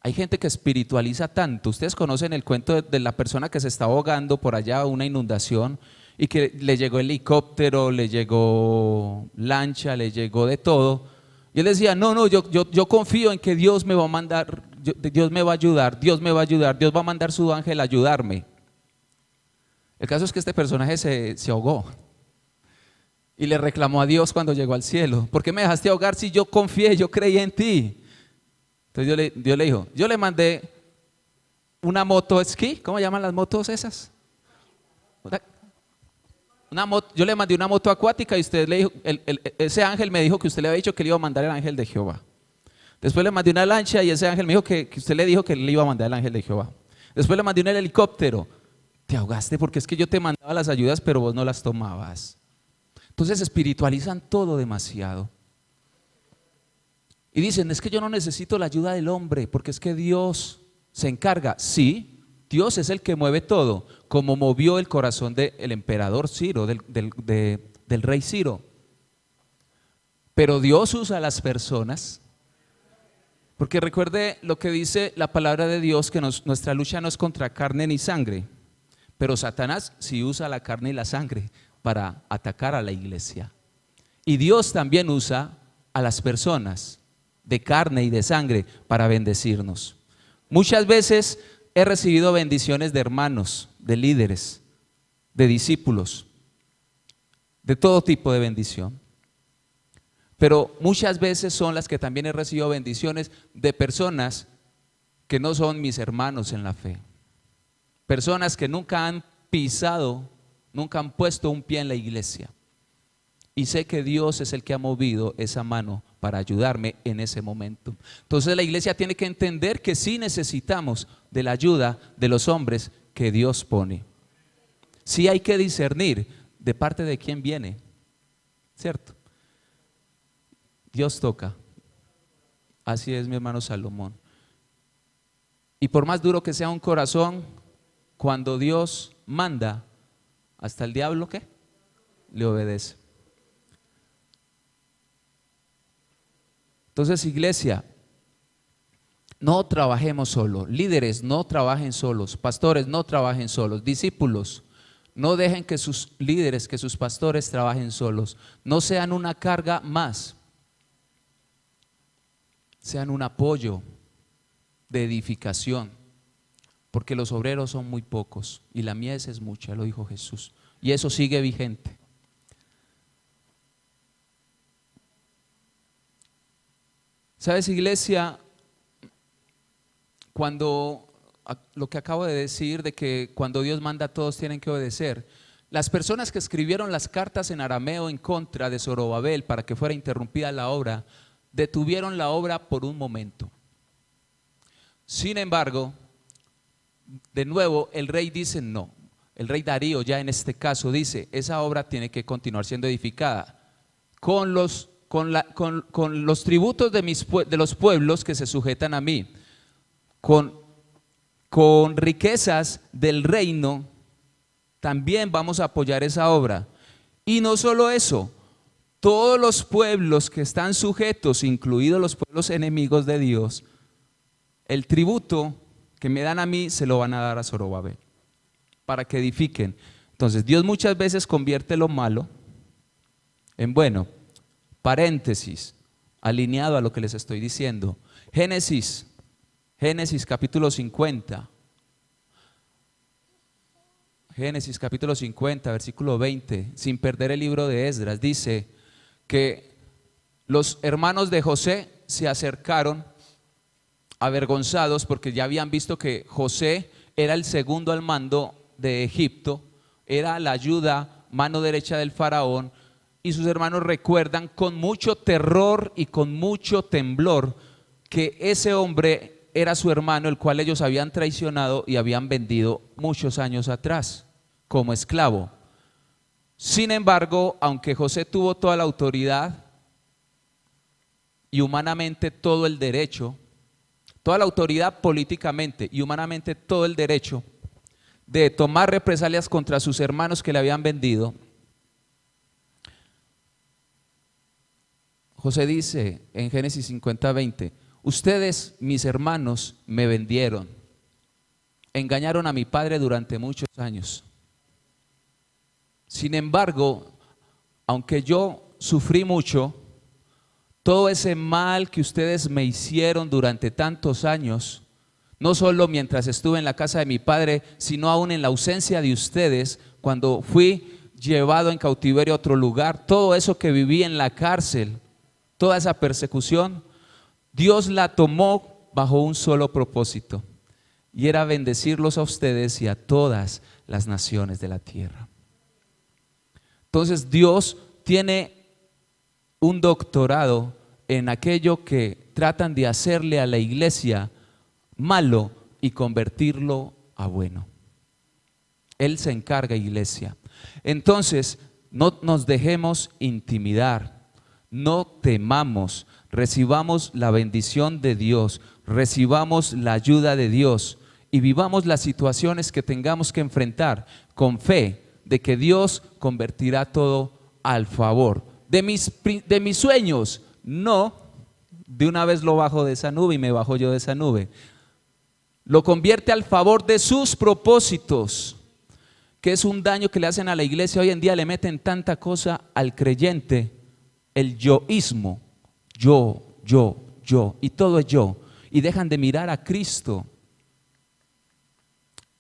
Hay gente que espiritualiza tanto. Ustedes conocen el cuento de la persona que se está ahogando por allá, una inundación, y que le llegó helicóptero, le llegó lancha, le llegó de todo. Y él decía, no, yo confío en que Dios me va a mandar, Dios me va a ayudar, Dios me va a ayudar, Dios va a mandar su ángel a ayudarme. El caso es que este personaje se ahogó y le reclamó a Dios cuando llegó al cielo: ¿por qué me dejaste ahogar si yo confié, yo creí en ti? Entonces Dios le dijo, yo le mandé una moto esquí. ¿Cómo llaman las motos esas? Yo le mandé una moto acuática y usted le dijo, ese ángel me dijo que usted le había dicho que le iba a mandar el ángel de Jehová. Después le mandé una lancha y ese ángel me dijo que usted le dijo que le iba a mandar el ángel de Jehová. Después le mandé un helicóptero Te ahogaste porque es que yo te mandaba las ayudas, pero vos no las tomabas. Entonces espiritualizan todo demasiado. Y dicen, es que yo no necesito la ayuda del hombre, porque es que Dios se encarga. Sí, Dios es el que mueve todo, como movió el corazón del emperador Ciro, del rey Ciro. Pero Dios usa a las personas, porque recuerde lo que dice la palabra de Dios, que nuestra lucha no es contra carne ni sangre, pero Satanás sí usa la carne y la sangre para atacar a la iglesia. Y Dios también usa a las personas de carne y de sangre para bendecirnos. Muchas veces he recibido bendiciones de hermanos, de líderes, de discípulos, de todo tipo de bendición. Pero muchas veces son las que también he recibido bendiciones de personas que no son mis hermanos en la fe. Personas que nunca han pisado, nunca han puesto un pie en la iglesia. Y sé que Dios es el que ha movido esa mano para ayudarme en ese momento. Entonces la iglesia tiene que entender que sí necesitamos de la ayuda de los hombres que Dios pone. Sí hay que discernir de parte de quién viene, ¿cierto? Dios toca. Así es, mi hermano Salomón. Y por más duro que sea un corazón, cuando Dios manda, hasta el diablo, ¿qué? Le obedece. Entonces, iglesia, no trabajemos solos. Líderes, no trabajen solos. Pastores, no trabajen solos. Discípulos, no dejen que sus líderes, que sus pastores trabajen solos. No sean una carga más. Sean un apoyo de edificación, porque los obreros son muy pocos y la mies es mucha, lo dijo Jesús, y eso sigue vigente. ¿Sabes, iglesia? Cuando lo que acabo de decir de que cuando Dios manda, todos tienen que obedecer. Las personas que escribieron las cartas en arameo en contra de Zorobabel para que fuera interrumpida la obra, detuvieron la obra por un momento. Sin embargo, de nuevo el rey dice no. El rey Darío ya en este caso dice, esa obra tiene que continuar siendo edificada con los tributos de los pueblos que se sujetan a mí, con riquezas del reino, también vamos a apoyar esa obra. Y no solo eso, todos los pueblos que están sujetos, incluidos los pueblos enemigos de Dios, el tributo que me dan a mí se lo van a dar a Zorobabel para que edifiquen. Entonces Dios muchas veces convierte lo malo en bueno. Paréntesis, alineado a lo que les estoy diciendo. Génesis capítulo 50. Génesis capítulo 50, versículo 20, sin perder el libro de Esdras, dice que los hermanos de José se acercaron avergonzados porque ya habían visto que José era el segundo al mando de Egipto, era la ayuda, mano derecha del faraón, y sus hermanos recuerdan con mucho terror y con mucho temblor que ese hombre era su hermano, el cual ellos habían traicionado y habían vendido muchos años atrás como esclavo. Sin embargo, aunque José tuvo toda la autoridad y humanamente todo el derecho, toda la autoridad políticamente y humanamente todo el derecho de tomar represalias contra sus hermanos que le habían vendido, José dice en Génesis 50:20, ustedes, mis hermanos, me vendieron, engañaron a mi padre durante muchos años. Sin embargo, aunque yo sufrí mucho, todo ese mal que ustedes me hicieron durante tantos años, no solo mientras estuve en la casa de mi padre, sino aún en la ausencia de ustedes, cuando fui llevado en cautiverio a otro lugar, todo eso que viví en la cárcel, toda esa persecución, Dios la tomó bajo un solo propósito, y era bendecirlos a ustedes y a todas las naciones de la tierra. Entonces Dios tiene un doctorado en aquello que tratan de hacerle a la iglesia malo y convertirlo a bueno. Él se encarga, iglesia. Entonces, no nos dejemos intimidar, no temamos, recibamos la bendición de Dios, recibamos la ayuda de Dios y vivamos las situaciones que tengamos que enfrentar con fe de que Dios convertirá todo al favor. De mis sueños, no, de una vez lo bajo de esa nube y me bajo yo de esa nube. Lo convierte al favor de sus propósitos, que es un daño que le hacen a la iglesia. Hoy en día le meten tanta cosa al creyente, el yoísmo, yo, y todo es yo, y dejan de mirar a Cristo.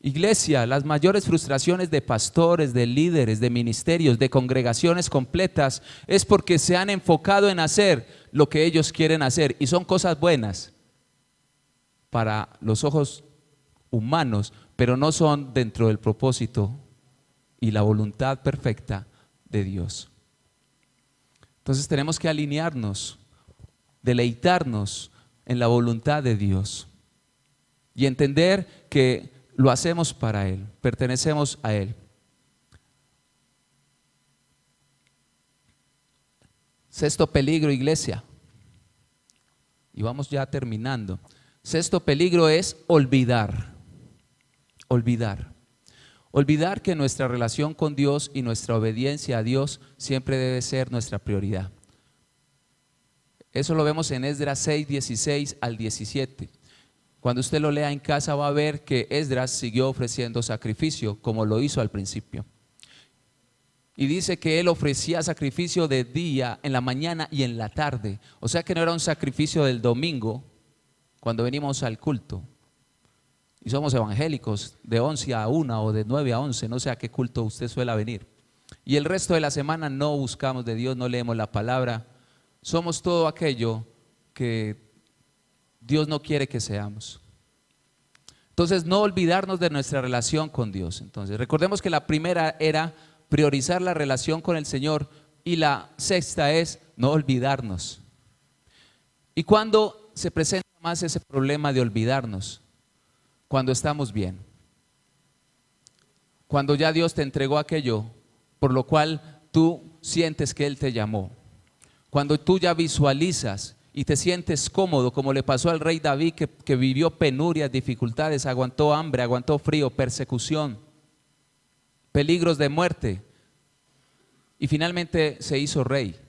Iglesia, las mayores frustraciones de pastores, de líderes, de ministerios, de congregaciones completas es porque se han enfocado en hacer lo que ellos quieren hacer y son cosas buenas para los ojos humanos, pero no son dentro del propósito y la voluntad perfecta de Dios. Entonces tenemos que alinearnos, deleitarnos en la voluntad de Dios y entender que lo hacemos para Él, pertenecemos a Él. Sexto peligro, iglesia, y vamos ya terminando. Sexto peligro es olvidar. Olvidar que nuestra relación con Dios y nuestra obediencia a Dios siempre debe ser nuestra prioridad. Eso lo vemos en Esdras 6, 16 al 17. Cuando usted lo lea en casa va a ver que Esdras siguió ofreciendo sacrificio como lo hizo al principio. Y dice que él ofrecía sacrificio de día, en la mañana y en la tarde. O sea que no era un sacrificio del domingo cuando venimos al culto. Y somos evangélicos de 11 a 1 o de 9 a 11, no sé a qué culto usted suele venir. Y el resto de la semana no buscamos de Dios, no leemos la palabra. Somos todo aquello que Dios no quiere que seamos. Entonces, no olvidarnos de nuestra relación con Dios. Entonces, recordemos que la primera era priorizar la relación con el Señor y la sexta es no olvidarnos. ¿Y cuándo se presenta más ese problema de olvidarnos? Cuando estamos bien. Cuando ya Dios te entregó aquello por lo cual tú sientes que Él te llamó. Cuando tú ya visualizas y te sientes cómodo, como le pasó al rey David que vivió penurias, dificultades, aguantó hambre, aguantó frío, persecución, peligros de muerte y finalmente se hizo rey.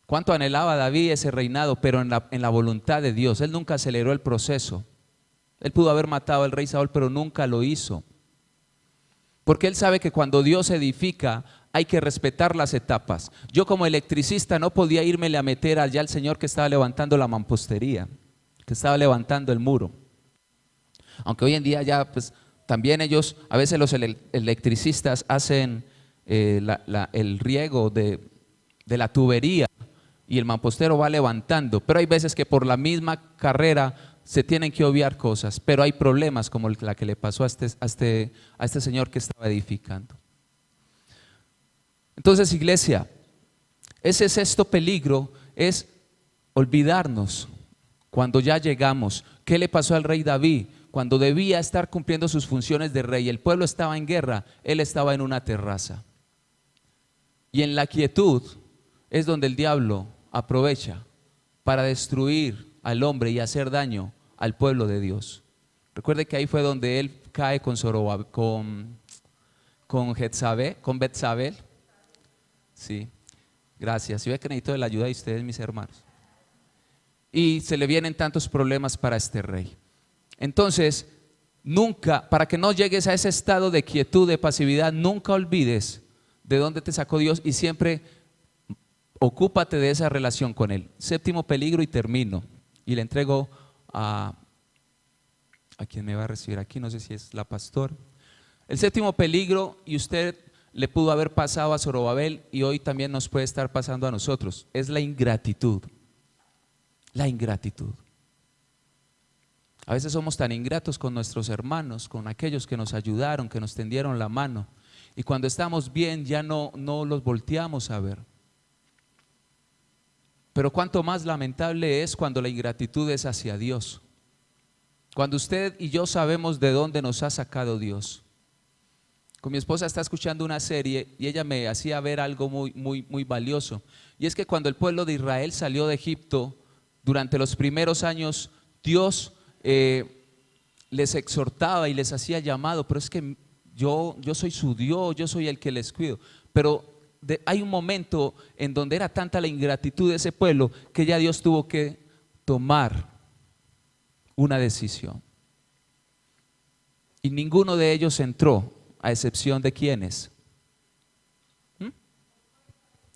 ¿Cuánto anhelaba David ese reinado? Pero en la voluntad de Dios. Él nunca aceleró el proceso. Él pudo haber matado al rey Saúl, pero nunca lo hizo. Porque él sabe que cuando Dios edifica hay que respetar las etapas. Yo como electricista no podía irme a meter allá al señor que estaba levantando la mampostería, que estaba levantando el muro. Aunque hoy en día ya pues también ellos, a veces los electricistas hacen el riego de la tubería y el mampostero va levantando, pero hay veces que por la misma carrera se tienen que obviar cosas, pero hay problemas como la que le pasó a este señor que estaba edificando. Entonces, iglesia, ese sexto peligro es olvidarnos cuando ya llegamos. ¿Qué le pasó al rey David? Cuando debía estar cumpliendo sus funciones de rey, el pueblo estaba en guerra, él estaba en una terraza. Y en la quietud es donde el diablo aprovecha para destruir al hombre y hacer daño al pueblo de Dios. Recuerde que ahí fue donde él cae con Betsabé. Sí, gracias. Yo que necesito de la ayuda de ustedes, mis hermanos. Y se le vienen tantos problemas para este rey. Entonces, nunca, para que no llegues a ese estado de quietud, de pasividad, nunca olvides de dónde te sacó Dios y siempre ocúpate de esa relación con Él. Séptimo peligro y termino. Y le entrego a quien me va a recibir aquí, no sé si es la pastora. El séptimo peligro, y usted le pudo haber pasado a Zorobabel y hoy también nos puede estar pasando a nosotros, es la ingratitud. La ingratitud. A veces somos tan ingratos con nuestros hermanos, con aquellos que nos ayudaron, que nos tendieron la mano, y cuando estamos bien ya no los volteamos a ver. Pero cuánto más lamentable es cuando la ingratitud es hacia Dios. Cuando usted y yo sabemos de dónde nos ha sacado Dios. Con mi esposa está escuchando una serie y ella me hacía ver algo muy valioso. Y es que cuando el pueblo de Israel salió de Egipto, durante los primeros años, Dios les exhortaba y les hacía llamado, pero es que yo soy su Dios, yo soy el que les cuido. Pero hay un momento en donde era tanta la ingratitud de ese pueblo que ya Dios tuvo que tomar una decisión. Y ninguno de ellos entró, a excepción de ¿quiénes?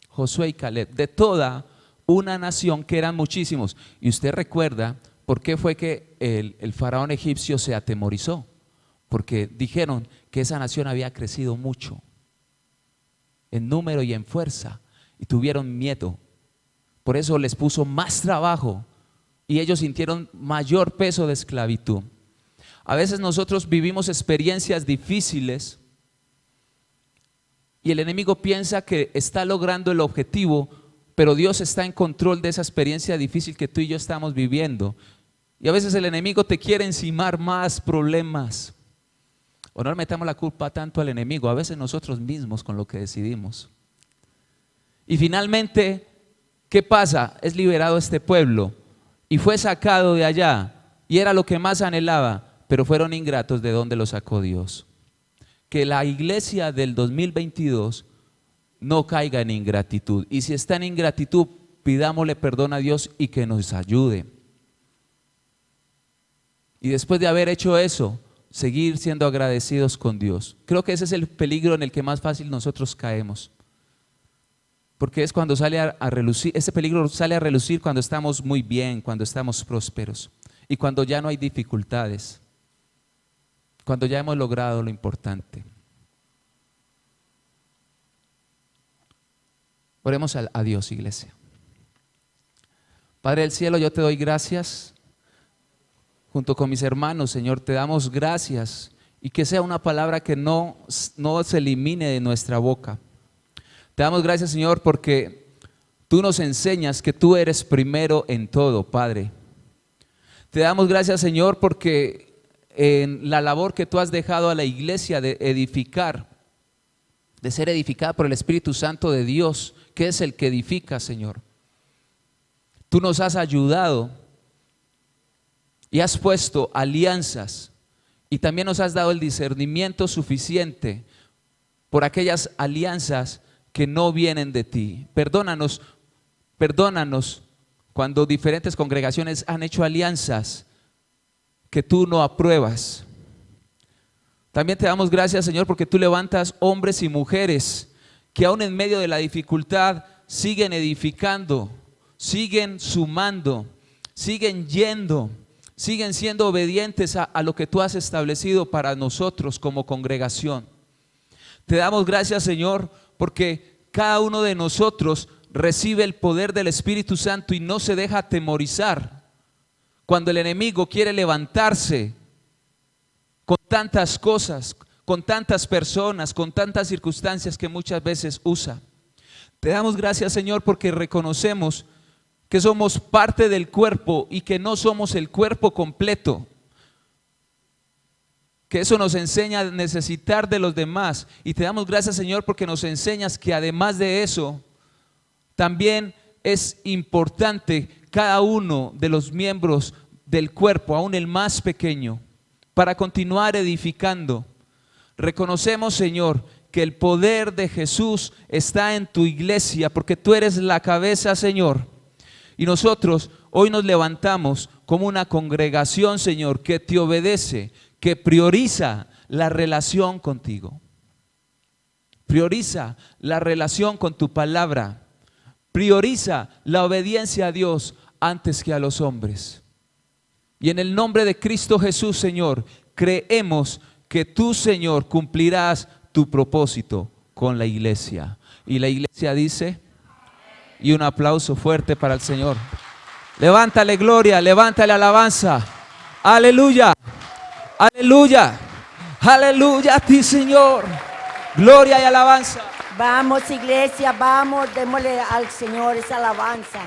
Josué y Caleb, de toda una nación que eran muchísimos. Y usted recuerda por qué fue que el faraón egipcio se atemorizó, porque dijeron que esa nación había crecido mucho en número y en fuerza y tuvieron miedo. Por eso les puso más trabajo y ellos sintieron mayor peso de esclavitud. A veces nosotros vivimos experiencias difíciles y el enemigo piensa que está logrando el objetivo, pero Dios está en control de esa experiencia difícil que tú y yo estamos viviendo. Y a veces el enemigo te quiere encimar más problemas. O no le metamos la culpa tanto al enemigo, a veces nosotros mismos con lo que decidimos. Y finalmente, ¿qué pasa? Es liberado este pueblo y fue sacado de allá y era lo que más anhelaba. Pero fueron ingratos. ¿De dónde lo sacó Dios? Que la iglesia del 2022 no caiga en ingratitud. Y si está en ingratitud, pidámosle perdón a Dios y que nos ayude. Y después de haber hecho eso, seguir siendo agradecidos con Dios. Creo que ese es el peligro en el que más fácil nosotros caemos. Porque es cuando sale a relucir, ese peligro sale a relucir cuando estamos muy bien, cuando estamos prósperos y cuando ya no hay dificultades. Cuando ya hemos logrado lo importante. Oremos a Dios, iglesia. Padre del cielo, yo te doy gracias. Junto con mis hermanos, Señor, te damos gracias. Y que sea una palabra que no se elimine de nuestra boca. Te damos gracias, Señor, porque tú nos enseñas que tú eres primero en todo, Padre. Te damos gracias, Señor, porque en la labor que tú has dejado a la iglesia de edificar, de ser edificada por el Espíritu Santo de Dios, que es el que edifica, Señor. Tú nos has ayudado y has puesto alianzas y también nos has dado el discernimiento suficiente por aquellas alianzas que no vienen de ti. Perdónanos cuando diferentes congregaciones han hecho alianzas que tú no apruebas. También te damos gracias, Señor, porque tú levantas hombres y mujeres que aún en medio de la dificultad siguen edificando, siguen sumando, siguen yendo, siguen siendo obedientes a lo que tú has establecido para nosotros como congregación. Te damos gracias, Señor, porque cada uno de nosotros recibe el poder del Espíritu Santo y no se deja atemorizar cuando el enemigo quiere levantarse con tantas cosas, con tantas personas, con tantas circunstancias que muchas veces usa. Te damos gracias, Señor, porque reconocemos que somos parte del cuerpo y que no somos el cuerpo completo. Que eso nos enseña a necesitar de los demás. Y te damos gracias, Señor, porque nos enseñas que además de eso, también es importante cada uno de los miembros del cuerpo, aún el más pequeño, para continuar edificando. Reconocemos, Señor, que el poder de Jesús está en tu iglesia, porque tú eres la cabeza, Señor. Y nosotros hoy nos levantamos como una congregación, Señor, que te obedece, que prioriza la relación contigo. Prioriza la relación con tu palabra. Prioriza la obediencia a Dios antes que a los hombres. Y en el nombre de Cristo Jesús, Señor, creemos que tú, Señor, cumplirás tu propósito con la iglesia. Y la iglesia dice, y un aplauso fuerte para el Señor. Levántale gloria, levántale alabanza. Aleluya, aleluya, aleluya a ti, Señor. Gloria y alabanza. Vamos, iglesia, vamos, démosle al Señor esa alabanza,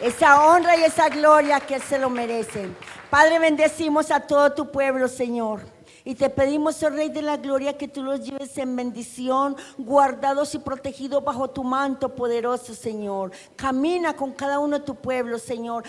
esa honra y esa gloria que Él se lo merece. Padre, bendecimos a todo tu pueblo, Señor. Y te pedimos, oh Rey de la Gloria, que tú los lleves en bendición, guardados y protegidos bajo tu manto poderoso, Señor. Camina con cada uno de tu pueblo, Señor.